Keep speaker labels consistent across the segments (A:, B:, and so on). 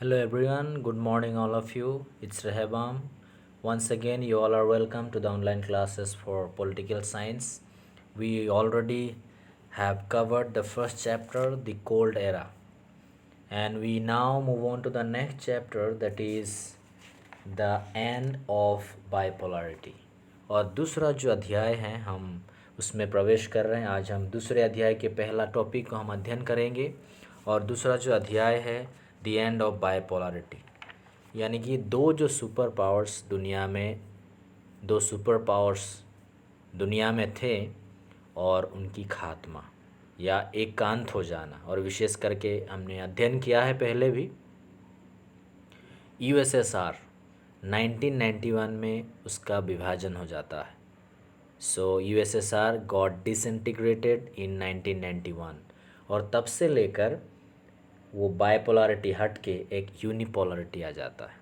A: Hello everyone, good morning all of you. It's Rehabam. Once again, you all are welcome to the online classes for political science. We already have covered the first chapter, the Cold Era, and we now move on to the next chapter, that is the end of bipolarity. और दूसरा जो अध्याय है हम उसमें प्रवेश कर रहे हैं। आज हम दूसरे अध्याय के पहला टॉपिक को हम अध्ययन करेंगे और दूसरा जो अध्याय है द एंड ऑफ बाइपोलरिटी, यानी कि दो सुपर पावर्स दुनिया में थे और उनकी खात्मा या एकांत हो जाना। और विशेष करके हमने अध्ययन किया है पहले भी यूएसएसआर 1991 में उसका विभाजन हो जाता है। सो यूएसएसआर गॉट डिसइंटीग्रेटेड इन 1991 और तब से लेकर वो बाइपोलरिटी हट के एक यूनिपोलरिटी आ जाता है।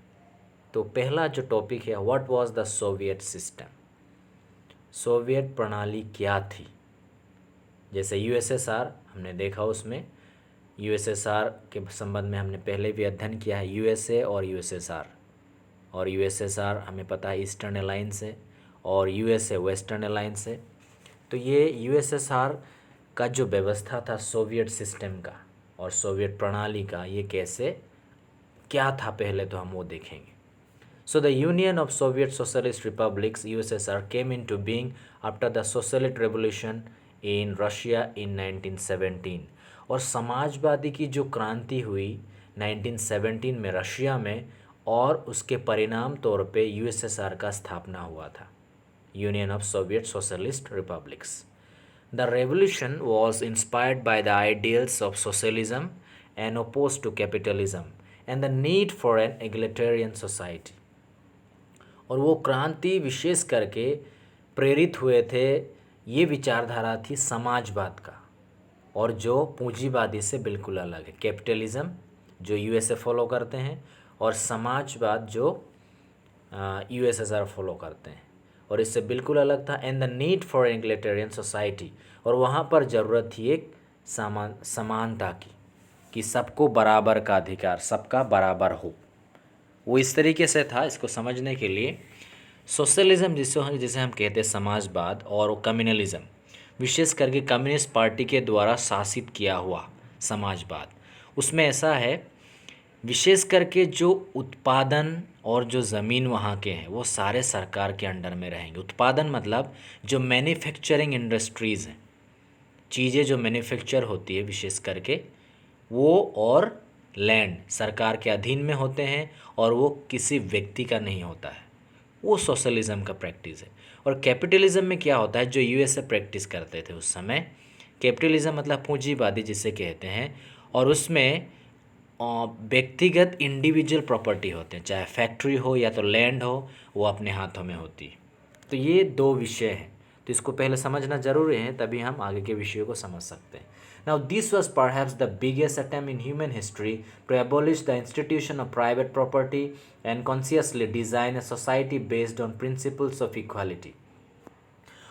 A: तो पहला जो टॉपिक है, what was the Soviet system, Soviet प्रणाली क्या थी। जैसे यूएसएसआर हमने देखा, उसमें यूएसएसआर के संबंध में हमने पहले भी अध्ययन किया है, यूएसए और यूएसएसआर। और यूएसएसआर हमें पता है ईस्टर्न अलायंस है और यूएसए वेस्टर्न अलायंस है। तो ये यूएसएसआर का जो व्यवस्था था सोवियत सिस्टम का और सोवियत प्रणाली का, ये कैसे क्या था पहले तो हम वो देखेंगे। So the Union of Soviet Socialist Republics USSR came into being after the Socialist Revolution in Russia in 1917 और समाजवादी की जो क्रांति हुई 1917 में रशिया में, और उसके परिणाम तौर पे यूएसएसआर का स्थापना हुआ था, Union of Soviet Socialist Republics. The revolution was inspired by the ideals of socialism and opposed to capitalism and the need for an egalitarian society. और वो क्रांति विशेष करके प्रेरित हुए थे, ये विचारधारा थी समाजवाद का, और जो पूंजीवादी से बिल्कुल अलग है, कैपिटलिज्म जो यूएसए फॉलो करते हैं और समाजवाद जो यूएसएसआर फॉलो करते हैं, और इससे बिल्कुल अलग था। And the need for egalitarian society, और वहाँ पर ज़रूरत थी एक समानता की, कि सबको बराबर का अधिकार, सबका बराबर हो। वो इस तरीके से था, इसको समझने के लिए सोशलिज्म जिसे हम कहते हैं समाजवाद, और कम्युनलिज्म विशेष करके कम्युनिस्ट पार्टी के द्वारा शासित किया हुआ समाजवाद, उसमें ऐसा है विशेष करके जो उत्पादन और जो ज़मीन वहाँ के हैं वो सारे सरकार के अंडर में रहेंगे। उत्पादन मतलब जो मैन्युफैक्चरिंग इंडस्ट्रीज़ हैं, चीज़ें जो मैन्युफैक्चर होती है विशेष करके वो, और लैंड सरकार के अधीन में होते हैं और वो किसी व्यक्ति का नहीं होता है, वो सोशलिज्म का प्रैक्टिस है। और कैपिटलिज्म में क्या होता है, जो यूएसए प्रैक्टिस करते थे उस समय, कैपिटलिज्म मतलब पूंजीवादी जिसे कहते हैं, और उसमें व्यक्तिगत इंडिविजुअल प्रॉपर्टी होते हैं, चाहे फैक्ट्री हो या तो लैंड हो, वो अपने हाथों में होती है। तो ये दो विषय हैं, तो इसको पहले समझना जरूरी है, तभी हम आगे के विषयों को समझ सकते हैं। Now, this was perhaps the biggest attempt in human history to abolish the institution of private property and consciously design a society based on principles of equality.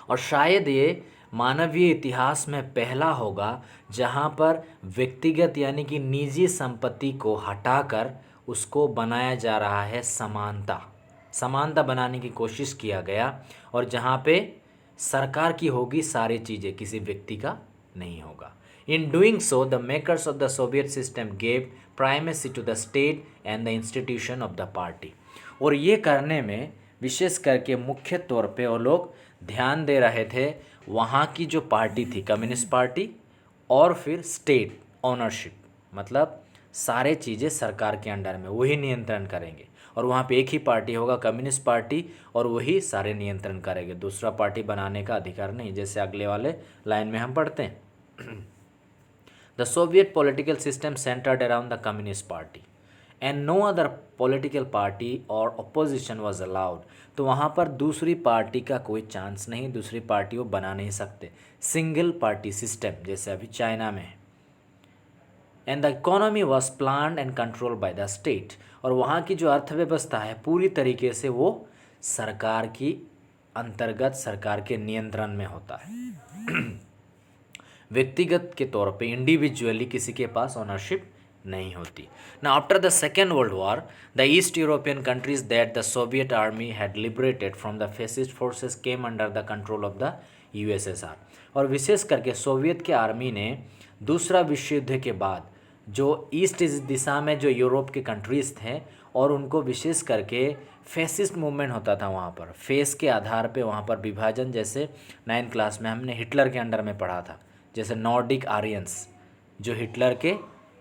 A: और शायद ये मानवीय इतिहास में पहला होगा जहाँ पर व्यक्तिगत यानी कि निजी संपत्ति को हटाकर उसको बनाया जा रहा है समानता बनाने की कोशिश किया गया, और जहाँ पे सरकार की होगी सारी चीज़ें, किसी व्यक्ति का नहीं होगा। In doing so, the makers of the Soviet system gave primacy to the state and the institution of the party. और ये करने में विशेष करके मुख्य तौर पे वो लोग ध्यान दे रहे थे वहाँ की जो पार्टी थी कम्युनिस्ट पार्टी, और फिर स्टेट ओनरशिप, मतलब सारे चीज़ें सरकार के अंडर में वही नियंत्रण करेंगे, और वहाँ पे एक ही पार्टी होगा कम्युनिस्ट पार्टी, और वही सारे नियंत्रण करेंगे, दूसरा पार्टी बनाने का अधिकार नहीं, जैसे अगले वाले लाइन में हम पढ़ते हैं। The Soviet political system centered around the Communist Party and no other political party or opposition was allowed. तो वहाँ पर दूसरी पार्टी का कोई चांस नहीं, दूसरी पार्टी वो बना नहीं सकते, सिंगल पार्टी सिस्टम जैसे अभी चाइना में है। And the economy was planned and control by the state, और वहाँ की जो अर्थव्यवस्था है पूरी तरीके से वो सरकार की अंतर्गत, सरकार के नियंत्रण में होता है। व्यक्तिगत के तौर पे इंडिविजुअली किसी के पास ओनरशिप नहीं होती। ना after the second world war the east European countries that the Soviet army had liberated from the fascist forces came under the control of the USSR. और विशेष करके सोवियत के आर्मी ने दूसरा विश्व युद्ध के बाद जो ईस्ट इस दिशा में जो यूरोप के कंट्रीज़ थे और उनको विशेष करके फैसिस्ट मूवमेंट होता था वहाँ पर, फेस के आधार पे वहाँ पर विभाजन, जैसे 9th क्लास में हमने हिटलर के अंडर में पढ़ा था, जैसे नॉर्डिक आर्यंस जो हिटलर के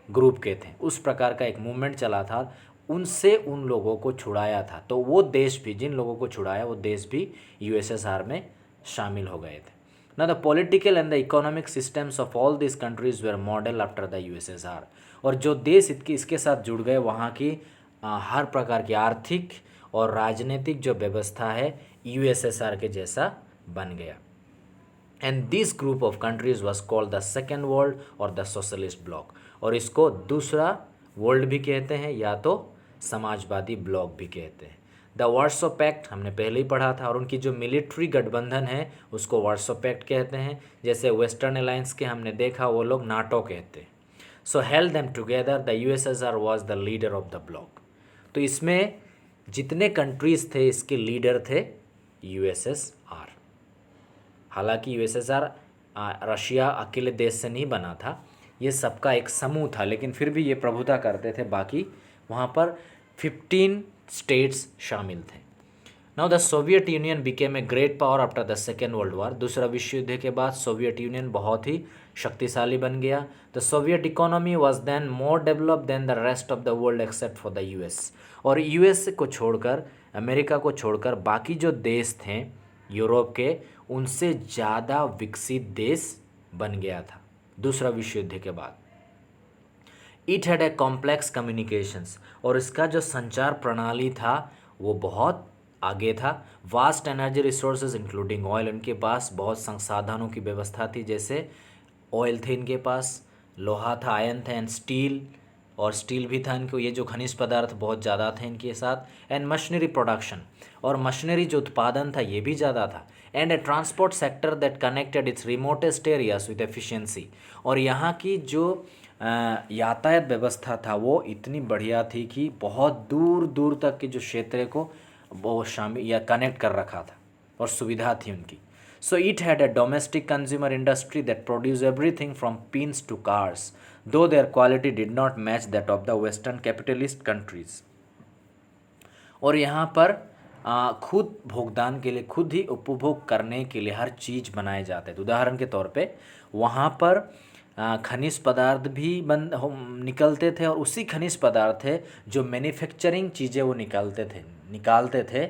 A: ग्रुप के थे, उस प्रकार का एक मूवमेंट चला था, उनसे उन लोगों को छुड़ाया था। तो वो देश भी, जिन लोगों को छुड़ाया वो देश भी यूएसएसआर में शामिल हो गए थे। ना the political and the economic systems of all this countries were model after the USSR. और जो देश इसके साथ जुड़ गए वहाँ की हर प्रकार की आर्थिक और राजनीतिक जो व्यवस्था है यूएसएसआर के जैसा बन गया। And this group of countries was called the second world और द सोशलिस्ट ब्लॉक। और इसको दूसरा वर्ल्ड भी कहते हैं या तो समाजवादी ब्लॉक भी कहते हैं। द वार्सो पैक्ट हमने पहले ही पढ़ा था, और उनकी जो मिलिट्री गठबंधन है उसको वार्सो पैक्ट कहते हैं। जैसे वेस्टर्न अलायंस के हमने देखा वो लोग नाटो कहते हैं। So held them together, the USSR was the leader of the bloc. तो इसमें जितने कंट्रीज थे इसके लीडर थे यूएसएसआर। हालांकि यूएसएसआर रशिया अकेले देश से नहीं बना था, ये सबका एक समूह था, लेकिन फिर भी ये प्रभुता करते थे। बाकी वहाँ पर 15 स्टेट्स शामिल थे। Now the Soviet union became a great power after the second world war. दूसरा विश्व युद्ध के बाद सोवियत यूनियन बहुत ही शक्तिशाली बन गया। The Soviet economy was then more develop then the rest of the world except for the US. और यूएस को छोड़कर, अमेरिका को छोड़कर बाकी जो देश थे यूरोप के, उनसे ज़्यादा विकसित देश बन गया था दूसरा विश्व युद्ध के बाद। It had a complex communications, और इसका जो संचार प्रणाली था वो बहुत आगे था। Vast energy resources including oil, उनके पास बहुत संसाधनों की व्यवस्था थी, जैसे ऑयल थे इनके पास, लोहा था, आयरन था, एंड स्टील, और स्टील भी था इनको, ये जो खनिज पदार्थ बहुत ज़्यादा थे इनके साथ। एंड मशीनरी प्रोडक्शन, और मशीनरी जो उत्पादन था ये भी ज़्यादा था। And A transport sector that connected it's remotest areas with efficiency, और यहाँ की जो यातायात व्यवस्था था वो इतनी बढ़िया थी कि बहुत दूर दूर तक के जो क्षेत्र को वो शामिल या कनेक्ट कर रखा था, और सुविधा थी उनकी। So it had a domestic consumer industry that produce everything from pins to cars, though their quality did not match that of the western capitalist countries. और यहाँ पर खुद भुगतान के लिए, खुद ही उपभोग करने के लिए हर चीज़ बनाए जाते थे। उदाहरण के तौर पे वहाँ पर खनिज पदार्थ भी निकलते थे, और उसी खनिज पदार्थ थे जो मैन्युफैक्चरिंग चीज़ें वो निकालते थे,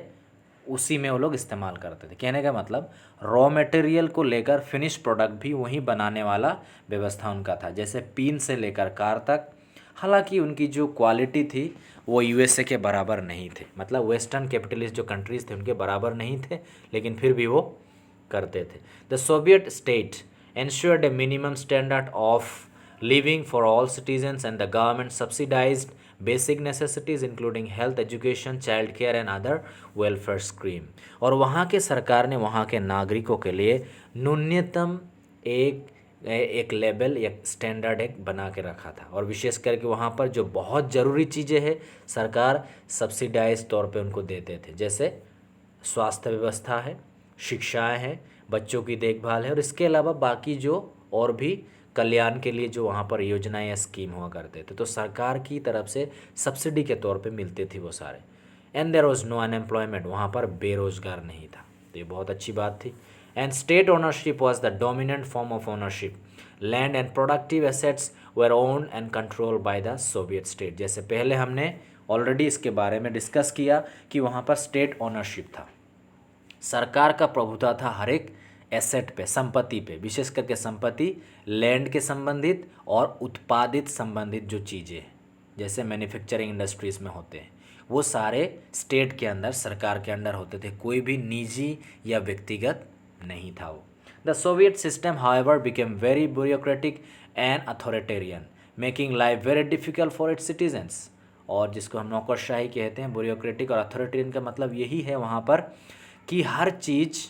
A: उसी में वो लोग इस्तेमाल करते थे। कहने का मतलब रॉ मटेरियल को लेकर फिनिश प्रोडक्ट भी वहीं बनाने वाला व्यवस्था उनका था, जैसे पिन से लेकर कार तक। हालांकि उनकी जो क्वालिटी थी वो यूएसए के बराबर नहीं थे, मतलब वेस्टर्न कैपिटलिस्ट जो कंट्रीज़ थे उनके बराबर नहीं थे, लेकिन फिर भी वो करते थे। The Soviet state ensured a minimum standard of living for all citizens, and the government subsidized basic necessities including health, education, child care and other welfare scheme। और वहाँ के सरकार ने वहाँ के नागरिकों के लिए न्यूनतम एक लेवल, एक स्टैंडर्ड एक बना के रखा था, और विशेष करके वहाँ पर जो बहुत ज़रूरी चीज़ें हैं सरकार सब्सिडाइज तौर पे उनको देते थे, जैसे स्वास्थ्य व्यवस्था है, शिक्षाएं हैं, बच्चों की देखभाल है, और इसके अलावा बाकी जो और भी कल्याण के लिए जो वहाँ पर योजनाएं या स्कीम हुआ करते थे, तो सरकार की तरफ से सब्सिडी के तौर पे मिलते थे वो सारे। And there was no unemployment, वहाँ पर बेरोजगार नहीं था, तो ये बहुत अच्छी बात थी। And state ownership was the dominant form of ownership. Land and productive assets were owned and control by the Soviet state. जैसे पहले हमने ऑलरेडी इसके बारे में डिस्कस किया कि वहाँ पर स्टेट ओनरशिप था, सरकार का प्रभुता था हर एक एसेट पे, संपत्ति पे, विशेष करके संपत्ति लैंड के संबंधित और उत्पादित संबंधित जो चीज़ें हैं, जैसे मैन्युफैक्चरिंग इंडस्ट्रीज में होते हैं, वो सारे स्टेट के अंदर, सरकार के अंडर होते थे, कोई भी निजी या व्यक्तिगत नहीं था वो। The Soviet system however became very bureaucratic and authoritarian, making life very difficult for its citizens. और जिसको हम नौकरशाही कहते हैं, ब्यूरोक्रेटिक और अथॉरिटेरियन का मतलब यही है वहाँ पर कि हर चीज़,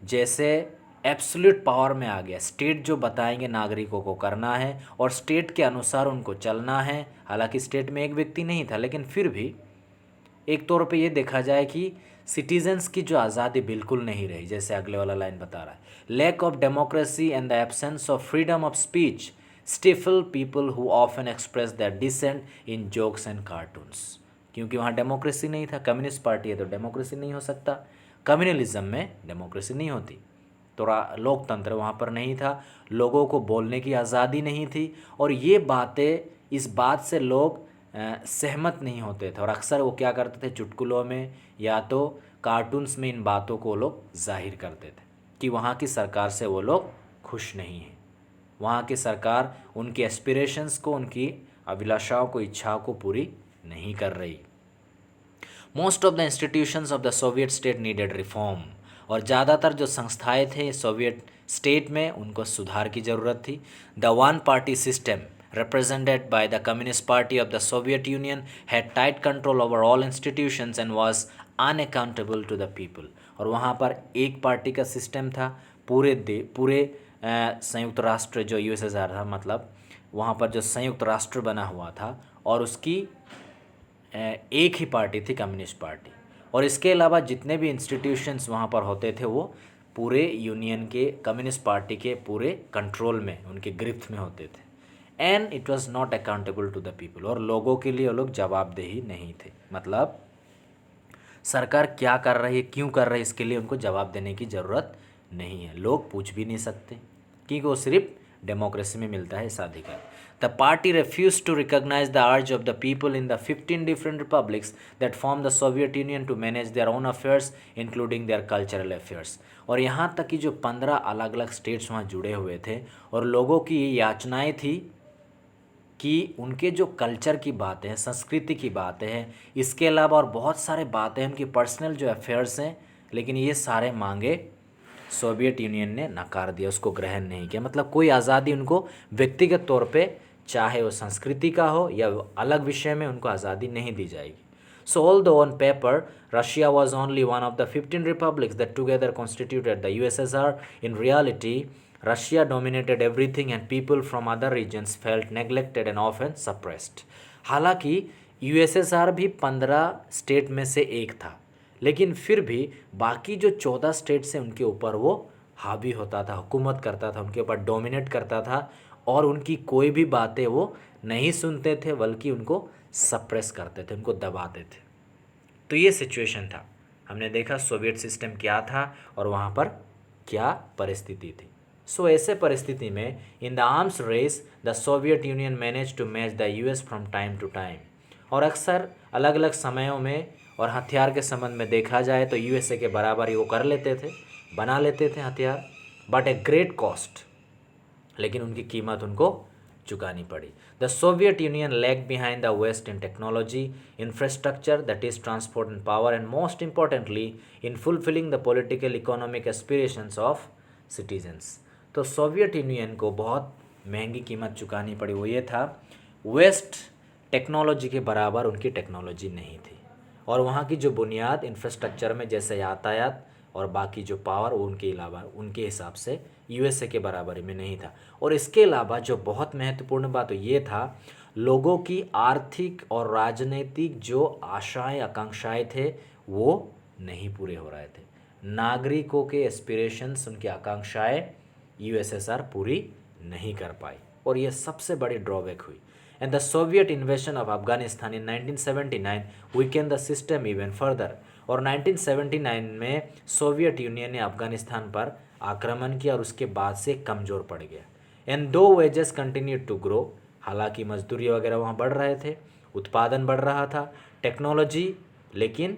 A: जैसे एब्सोल्यूट पावर में आ गया। स्टेट जो बताएंगे नागरिकों को करना है और स्टेट के अनुसार उनको चलना है। हालांकि स्टेट में एक व्यक्ति नहीं था, लेकिन फिर भी एक तौर पे ये देखा जाए कि सिटीजन्स की जो आज़ादी बिल्कुल नहीं रही, जैसे अगले वाला लाइन बता रहा है, lack of democracy and the absence of freedom of speech stifle people who often express their dissent in jokes and cartoons. क्योंकि वहाँ डेमोक्रेसी नहीं था। कम्युनिस्ट पार्टी है तो डेमोक्रेसी नहीं हो सकता, कम्युनलिज्म में डेमोक्रेसी नहीं होती, तो लोकतंत्र वहाँ पर नहीं था, लोगों को बोलने की आज़ादी नहीं थी। और ये बातें, इस बात से लोग सहमत नहीं होते थे और अक्सर वो क्या करते थे, चुटकुलों में या तो कार्टून्स में इन बातों को लोग जाहिर करते थे कि वहाँ की सरकार से वो लोग खुश नहीं हैं, वहाँ की सरकार उनकी एस्पिरेशंस को, उनकी अभिलाषाओं को, इच्छाओं को पूरी नहीं कर रही। Most of the institutions of the Soviet state needed reform. और ज़्यादातर जो संस्थाएं थे सोवियत स्टेट में, उनको सुधार की ज़रूरत थी। The one party system represented by the Communist Party of the Soviet Union had tight control over all institutions and was unaccountable to the people। और वहाँ पर एक पार्टी का सिस्टम था, पूरे संयुक्त राष्ट्र जो यूएसएसआर था, मतलब वहाँ पर जो संयुक्त राष्ट्र बना हुआ था, और उसकी एक ही पार्टी थी, कम्युनिस्ट पार्टी। और इसके अलावा जितने भी इंस्टीट्यूशंस वहाँ पर होते थे वो पूरे यूनियन के, कम्युनिस्ट पार्टी के पूरे कंट्रोल में, उनके गिरफ्त में होते थे। And it was not accountable to the people. और लोगों के लिए वो लोग जवाबदेही नहीं थे, मतलब सरकार क्या कर रही है, क्यों कर रही है, इसके लिए उनको जवाब देने की ज़रूरत नहीं है, लोग पूछ भी नहीं सकते, क्योंकि वो सिर्फ डेमोक्रेसी में मिलता है इस अधिकार। The party refused to recognize the urge of the people in the 15 different republics that formed the Soviet Union to manage their own affairs, including their cultural affairs। और यहाँ तक कि जो 15 अलग अलग स्टेट्स वहाँ जुड़े हुए थे और लोगों की ये याचनाएँ थी कि उनके जो कल्चर की बातें हैं, संस्कृति की बातें हैं, इसके अलावा और बहुत सारे बातें हैं, उनकी पर्सनल जो अफेयर्स हैं, लेकिन ये सारे मांगे सोवियत यूनियन ने नकार दिया, उसको ग्रहण नहीं किया। मतलब कोई आज़ादी उनको व्यक्तिगत तौर पे, चाहे वो संस्कृति का हो या अलग विषय में, उनको आज़ादी नहीं दी जाएगी। सो although on paper Russia was only one of the 15 republics that together constituted the USSR, in reality Russia dominated everything and people from other regions felt neglected and often suppressed। हालांकि यूएसएसआर भी 15 state में से एक था, लेकिन फिर भी बाकी जो 14 स्टेट से उनके ऊपर वो हावी होता था, हुकूमत करता था, उनके ऊपर डोमिनेट करता था और उनकी कोई भी बातें वो नहीं सुनते थे, बल्कि उनको सप्रेस करते थे, उनको दबाते थे। तो ये सिचुएशन था। हमने देखा सोवियत सिस्टम क्या था और वहाँ पर क्या परिस्थिति थी। सो ऐसे परिस्थिति में in the arms race the Soviet Union manage to match the US from time to time. और अक्सर अलग अलग समयों में और हथियार के संबंध में देखा जाए तो यूएसए के बराबरी वो कर लेते थे, बना लेते थे हथियार, बट ए ग्रेट कॉस्ट, लेकिन उनकी कीमत उनको चुकानी पड़ी। The Soviet Union lag behind the West in technology, infrastructure, that is transport and power, and most importantly in fulfilling the political economic aspirations of citizens. तो सोवियत यूनियन को बहुत महंगी कीमत चुकानी पड़ी। वो ये था, वेस्ट टेक्नोलॉजी के बराबर उनकी टेक्नोलॉजी नहीं थी, और वहाँ की जो बुनियाद इंफ्रास्ट्रक्चर में, जैसे यातायात और बाकी जो पावर, वो उनके अलावा, उनके हिसाब से यूएसए के बराबरी में नहीं था। और इसके अलावा जो बहुत महत्वपूर्ण बात ये था, लोगों की आर्थिक और राजनीतिक जो आशाएं, आकांक्षाएं थे, वो नहीं पूरे हो रहे थे। नागरिकों के एस्पिरेशंस, उनकी आकांक्षाएं यूएसएसआर पूरी नहीं कर पाई, और ये सबसे बड़ी ड्रॉबैक हुई। And the Soviet इन्वेशन of Afghanistan in 1979 Weeknd the system even further. और 1979 में सोवियत यूनियन ने अफगानिस्तान पर आक्रमण किया और उसके बाद से कमज़ोर पड़ गया। एंड दो वेजेस कंटिन्यू टू ग्रो, हालांकि मजदूरी वगैरह वहाँ बढ़ रहे थे, उत्पादन बढ़ रहा था, टेक्नोलॉजी लेकिन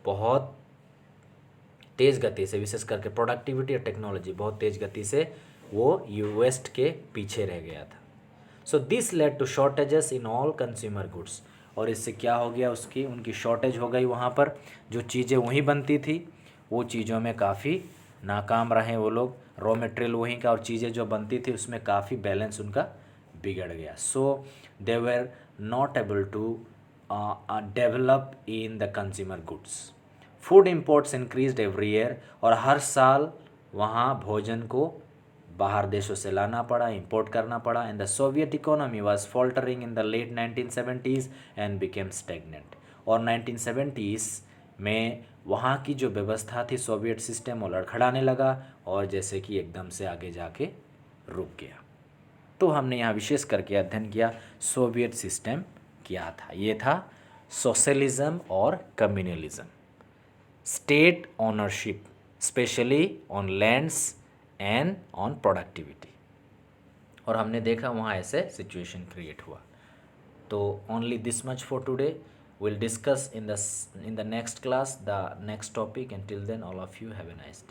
A: बहुत तेज़ गति से, विशेष करके प्रोडक्टिविटी और टेक्नोलॉजी बहुत तेज़ गति से वो वेस्ट के पीछे रह गया था। So this led to shortages in all consumer goods. और इससे क्या हो गया, उनकी शॉर्टेज हो गई। वहाँ पर जो चीज़ें वहीं बनती थी, वो चीज़ों में काफ़ी नाकाम रहे वो लोग, रॉ मटेरियल वहीं का, और चीज़ें जो बनती थी उसमें काफ़ी बैलेंस उनका बिगड़ गया। So they were not able to develop in the consumer goods. Food imports increased every year, और हर साल वहाँ भोजन को बाहर देशों से लाना पड़ा, इंपोर्ट करना पड़ा, and the Soviet economy was faltering in the late 1970s and became stagnant. और 1970s में वहाँ की जो व्यवस्था थी सोवियत सिस्टम, वो लड़खड़ाने लगा और जैसे कि एकदम से आगे जाके रुक गया। तो हमने यहाँ विशेष करके अध्ययन किया सोवियत सिस्टम क्या था। ये था सोशलिज्म और communalism, state ownership specially on lands and on productivity. और हमने देखा वहाँ ऐसे सिचुएशन क्रिएट हुआ। तो only this much for today, will discuss in the next class the next topic, and till then all of you have a nice day.